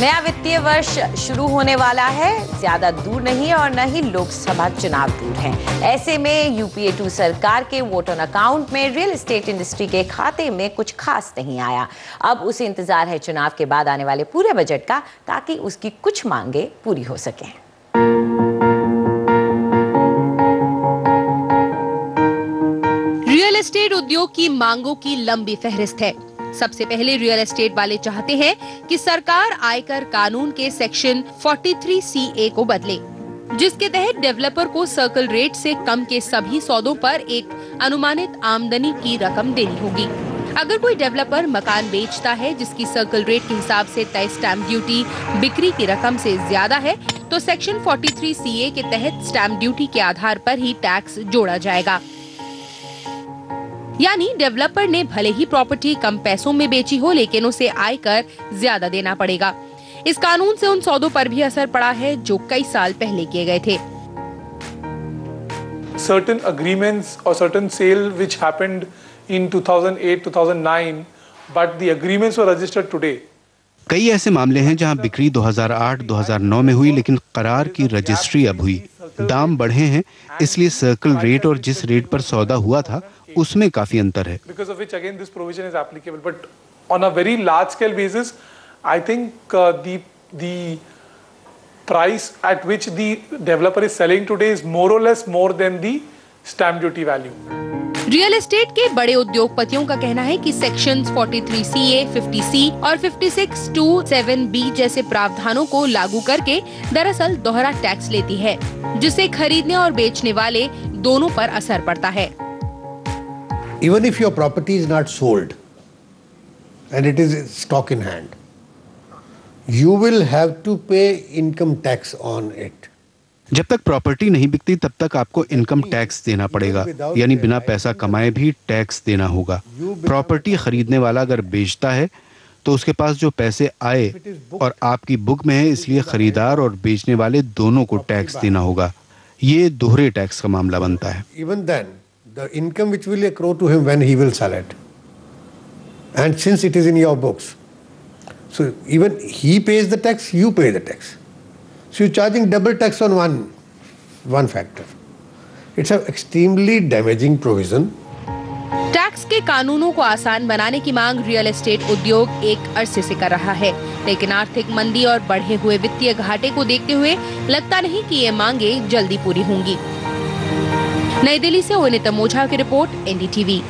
नया वित्तीय वर्ष शुरू होने वाला है, ज्यादा दूर नहीं और न ही लोकसभा चुनाव दूर है। ऐसे में यूपीए 2 सरकार के वोट ऑन अकाउंट में रियल एस्टेट इंडस्ट्री के खाते में कुछ खास नहीं आया। अब उसे इंतजार है चुनाव के बाद आने वाले पूरे बजट का, ताकि उसकी कुछ मांगे पूरी हो सकें। रियल एस्टेट उद्योग की मांगों की लंबी फहरिस्त है। सबसे पहले रियल एस्टेट वाले चाहते हैं कि सरकार आयकर कानून के सेक्शन 43CA को बदले, जिसके तहत डेवलपर को सर्कल रेट से कम के सभी सौदों पर एक अनुमानित आमदनी की रकम देनी होगी। अगर कोई डेवलपर मकान बेचता है जिसकी सर्कल रेट के हिसाब से तय स्टैंप ड्यूटी बिक्री की रकम से ज्यादा है, तो सेक्शन 43CA के तहत स्टैंप ड्यूटी के आधार पर ही टैक्स जोड़ा जाएगा। यानी डेवलपर ने भले ही प्रॉपर्टी कम पैसों में बेची हो, लेकिन उसे आयकर ज्यादा देना पड़ेगा। इस कानून से उन सौदों पर भी असर पड़ा है जो कई साल पहले किए गए थे। Certain agreements or certain sale which happened in 2008-2009, but the agreements were registered today. कई ऐसे मामले हैं जहां बिक्री 2008-2009 में हुई, लेकिन करार की रजिस्ट्री अब हुई। दाम बढ़े हैं, इसलिए सर्कल रेट और जिस रेट पर सौदा हुआ था उसमें काफी अंतर है। Because of which again this provision is applicable, but on a very large scale basis, I think the price at which the developer is selling today is more or less more than the stamp duty value. Real estate के बड़े उद्योगपतियों का कहना है कि sections 43CA, 50C और 5627B जैसे प्रावधानों को लागू करके दरअसल दोहरा टैक्स लेती है, जिससे खरीदने और बेचने वाले दोनों पर असर पड़ता है। Even if your property is not sold and it is stock in hand, you will have to pay income tax on it. जब तक प्रॉपर्टी नहीं बिकती तब तक आपको इनकम टैक्स देना पड़ेगा, यानी बिना पैसा कमाए भी टैक्स देना होगा। प्रॉपर्टी खरीदने वाला अगर बेचता है तो उसके पास जो पैसे आए और आपकी बुक में है, इसलिए खरीदार और बेचने वाले दोनों को टैक्स देना होगा। ये दोहरे टैक्स का मामला बनता है। Even then, the income which will accrue to him when he will sell it, and since it is in your books, so even he pays the tax, you pay the tax. So you're charging double tax on one factor. It's an extremely damaging provision. Tax के कानूनों को आसान बनाने की मांग real estate उद्योग एक अरसे से कर रहा है, लेकिन आर्थिक मंदी और बढ़े हुए वित्तीय घाटे को देखते हुए लगता नहीं कि ये मांगे जल्दी पूरी होंगी। नई दिल्ली से ओनिता मोझा की रिपोर्ट, NDTV।